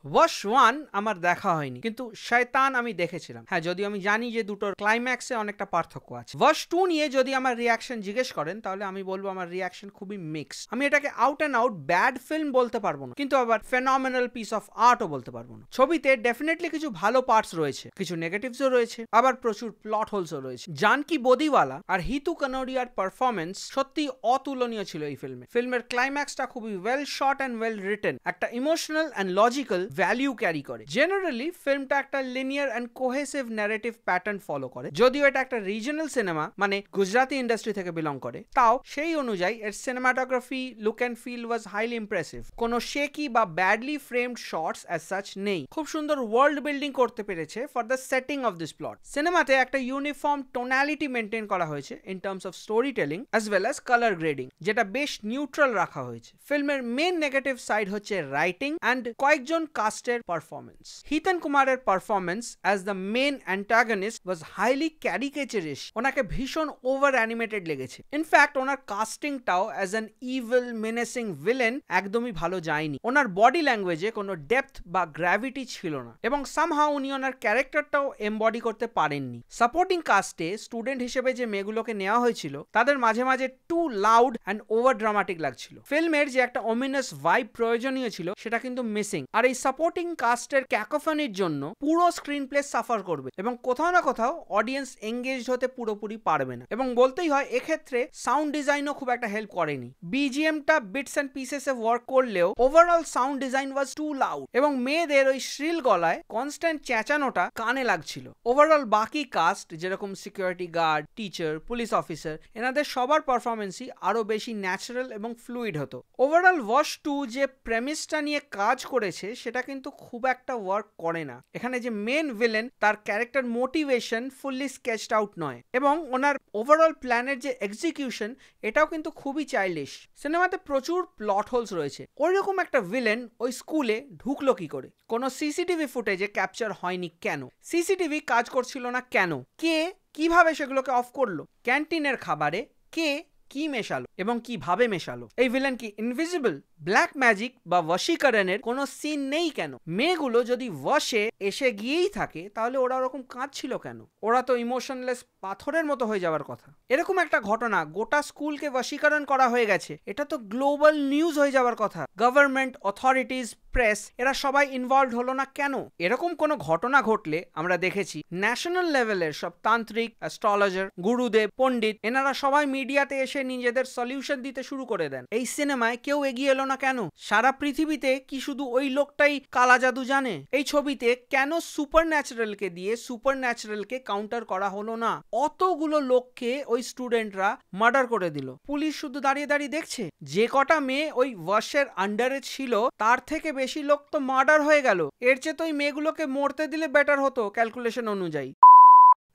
Wash 1 আমার দেখা হয়নি, কিন্তু শয়তান আমি দেখেছিলাম। হ্যাঁ, যদিও আমি জানি যে দুটোর ক্লাইম্যাক্সে অনেকটা পার্থক্য আছে। ওয়াশ 2 নিয়ে যদি আমার রিয়াকশন জিজ্ঞেস করেন, তাহলে আমি বলবো আমার রিয়াকশন খুবই মিক্স। আমি এটাকে out and out bad film বলতে পারবো না, কিন্তু আবার ফেনোমেনাল পিস অফ আর্টও বলতে পারবো না। ছবিতে ডেফিনেটলি কিছু ভালো পার্টস রয়েছে, কিছু নেগেটিভসও রয়েছে, আবার প্রচুর প্লট হোলসও রয়েছে। জানকি বদিওয়ালা আর হিতু কানোডিয়ার পারফরমেন্স সত্যি অতুলনীয় ছিল এই ফিল্মে। ফিল্মের ক্লাইম্যাক্সটা খুবই well shot and well written, একটা emotional and logical value carry করে। জেনারেলি ফিল্মটা একটা linear and cohesive narrative pattern follow করে। যদিও এটা একটা রিজনাল সিনেমা, মানে গুজরাটি ইন্ডাস্ট্রি থেকে বিলং করে, তাও সেই অনুযায়ী এর cinematography, look and feel was highly impressive. কোনো শেকি বা badly framed shots as such নেই। খুব সুন্দর ওয়ার্ল্ড বিল্ডিং করতে পেরেছে for the setting of this plot. সিনেমাতে একটা ইউনিফর্ম টোনালিটি মেনটেন করা হয়েছে in terms of story telling as well as colour grading, যেটা বেশ নিউট্রাল রাখা হয়েছে। ফিল্মের মেন নেগেটিভ সাইড হচ্ছে রাইটিং অ্যান্ড কয়েকজন কাস্টের পারফরমেন্স। হিতেন কুমারের performance as the main antagonist was highly caricaturish. ওনাকে ভীষণ ওভার অ্যানিমেটেড লেগেছে। ইনফ্যাক্ট ওনার কাস্টিংটাও as an evil menacing villain একদমই ভালো যায়নি। ওনার বডি ল্যাঙ্গুয়েজে কোনো ডেপথ বা গ্র্যাভিটি ছিল না, এবং সামহাও উনি ওনার ক্যারেক্টারটাও এমবডি করতে পারেননি। সাপোর্টিং কাস্টে স্টুডেন্ট হিসেবে যে মেয়েগুলোকে নেওয়া হয়েছিল, তাদের মাঝে মাঝে too loud and over dramatic লাগছিল। ফিল্মের যে একটা অমিনাস ভাইব প্রয়োজনীয় ছিল, সেটা কিন্তু মিসিং। আর এই সাপোর্টিং কাস্টের ক্যাকোফনির জন্য পুরো স্ক্রিন প্লে সাফার করবে, এবং কোথাও না কোথাও অডিয়েন্স এঙ্গেজড হতে পুরোপুরি পারবে না। এবং বলতেই হয়, এক্ষেত্রে সাউন্ড ডিজাইনও খুব একটা হেল্প করেনি। বিজিএমটা বিটস অ্যান্ড পিসেসে ওয়ার্ক করলেও ওভারঅল সাউন্ড ডিজাইন ওয়াজ টু লাউড, এবং মেয়েদের ওই শ্রিল গলায় কনস্ট্যান্ট চেঁচানোটা কানে লাগছিল। ওভারঅল বাকি কাস্ট, যেরকম security guard, teacher, police officer, এনাদের সবার পারফরমেন্সই আরো বেশি ন্যাচারাল এবং ফ্লুইড হতো। ওভারঅল ওয়াশ 2 যে প্রেমিসটা নিয়ে কাজ করেছে, সেটা কিন্তু খুব একটা ওয়ার্ক করে না। এখানে যে মেন ভিলেন, তার ক্যারেক্টার মোটিভেশন ফুললি স্কেচড আউট নয়, এবং ওনার ওভারঅল প্ল্যানের যে এক্সিকিউশন, এটাও কিন্তু খুবই চাইল্ডিশ। সিনেমাতে প্রচুর প্লট হোলস রয়েছে। ওইরকম একটা ভিলেন ওই স্কুলে ঢুকলো কি করে? কোনো সিসিটিভি ফুটেজে ক্যাপচার হয়নি কেন? সিসিটিভি কাজ করছিল না কেন? কে কিভাবে সেগুলোকে অফ করলো? ক্যান্টিনের খাবারে কে কি মেশালো এবং কিভাবে মেশালো? এই ভিলেন কি ইনভিজিবল? ব্ল্যাক ম্যাজিক বা বশীকরণের কোনো সিন নেই কেন? মেয়েগুলো যদি ওয়াশে এসে গিয়েই থাকে, তাহলে ওরা ওরকম কাঁদছিল কেন? ওরা তো ইমোশনলেস পাথরের মতো হয়ে যাওয়ার কথা। এরকম একটা ঘটনা, গোটা স্কুলকে বশীকরণ করা হয়ে গেছে, এটা তো গ্লোবাল নিউজ হয়ে যাওয়ার কথা। গভর্নমেন্ট, অথরিটিজ, প্রেস, এরা সবাই ইনভলভ হলো না কেন? এরকম কোনো ঘটনা ঘটলে আমরা দেখেছি ন্যাশনাল লেভেলের সব তান্ত্রিক, অ্যাস্ট্রোলজার, গুরুদেব, পণ্ডিত, এনারা সবাই মিডিয়াতে এসে নিজেদের সলিউশন দিতে শুরু করে দেন। এই সিনেমায় কেউ এগিয়ে এলো না কেন? সারা পৃথিবীতে কি শুধু ওই লোকটাই কালা জাদু জানে? এই ছবিতে কেন সুপার ন্যাচারালকে দিয়ে সুপার ন্যাচারালকে কাউন্টার করা হলো না? অতগুলো লোককে ওই স্টুডেন্টরা মার্ডার করে দিল, পুলিশ শুধু দাঁড়িয়ে দাঁড়িয়ে দেখছে। যে কটা মেয়ে ওই ওয়াশের আন্ডারে ছিল, তার থেকে বেশি লোক তো মার্ডার হয়ে গেল। এর চেয়ে তো ওই মেয়েগুলোকে মরতে দিলে বেটার হতো ক্যালকুলেশন অনুযায়ী।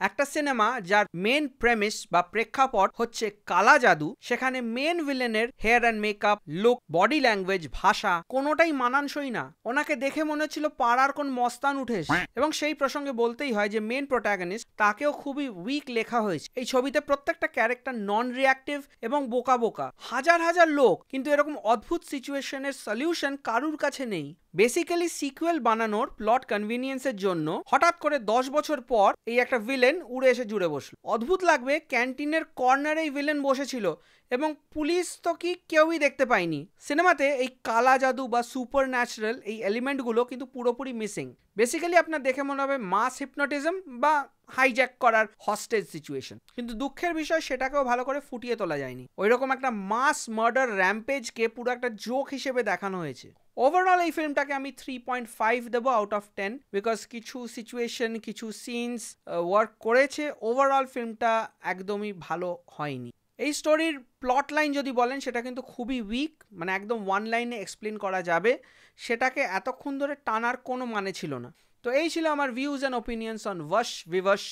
একটা সিনেমা যার মেন প্রেমিস বা প্রেক্ষাপট হচ্ছে কালা জাদু, সেখানে মেন ভিলেনের hair and makeup, look, body language, ভাষা কোনোটাই মানানসই না। ওনাকে দেখে মনে হচ্ছিল পাড়ার কোন মস্তান উঠেস। এবং সেই প্রসঙ্গে বলতেই হয় যে মেন প্রোটাগনিস্ট, তাকেও খুবই উইক লেখা হয়েছে। এই ছবিতে প্রত্যেকটা ক্যারেক্টার নন রিয়াক্টিভ এবং বোকা বোকা। হাজার হাজার লোক, কিন্তু এরকম অদ্ভুত সিচুয়েশনের সলিউশন কারুর কাছে নেই। বেসিক্যালি সিকুয়েল বানানোর প্লট কনভিনিয়েন্সের জন্য হঠাৎ করে 10 বছর পর এই একটা ভিলেন উড়ে এসে জুড়ে বসলো। অদ্ভুত লাগবে, ক্যান্টিনের কর্নারেই ভিলেন বসেছিল এবং পুলিশ তো কি কেউই দেখতে পায়নি। সিনেমাতে এই কালা জাদু বা সুপার ন্যাচারাল এই এলিমেন্টগুলো কিন্তু পুরোপুরি মিসিং। বেসিক্যালি আপনার দেখে মনে হবে মাস হিপনোটিজম বা হাইজ্যাক করার হস্টেজ সিচুয়েশন, কিন্তু দুঃখের বিষয় সেটাকেও ভালো করে ফুটিয়ে তোলা যায়নি। ওইরকম একটা মাস মার্ডার র্যাম্পেজকে পুরো একটা জোক হিসেবে দেখানো হয়েছে। ওভারঅল এই ফিল্মটাকে আমি 3.5 দেবো আউট অফ 10, বিকজ কিছু সিচুয়েশন, কিছু সিনস ওয়ার্ক করেছে। ওভারঅল ফিল্মটা একদমই ভালো হয়নি। এই স্টোরির প্লট লাইন যদি বলেন, সেটা কিন্তু খুবই উইক, মানে একদম ওয়ান লাইনে এক্সপ্লেন করা যাবে, সেটাকে এতক্ষণ ধরে টানার কোনো মানে ছিল না। তো এই ছিল আমার views and opinions on Vash Vivash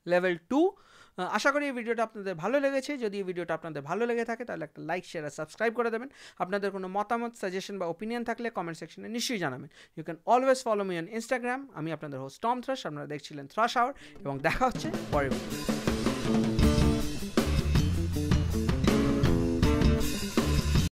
level 2। আশা করি এই ভিডিওটা আপনাদের ভালো লেগেছে। যদি এই ভিডিওটা আপনাদের ভালো লেগে থাকে, তাহলে একটা লাইক, শেয়ার আর সাবস্ক্রাইব করে দেবেন। আপনাদের কোনো মতামত, সাজেশন বা ওপিনিয়ন থাকলে কমেন্ট সেকশনে নিশ্চয়ই জানাবেন। You can always follow me on Instagram. আমি আপনাদের হোস্ট টম থ্রাশ, আপনারা দেখছিলেন থ্রাশ আওয়ার, এবং দেখা হচ্ছে পরের ভিডিও।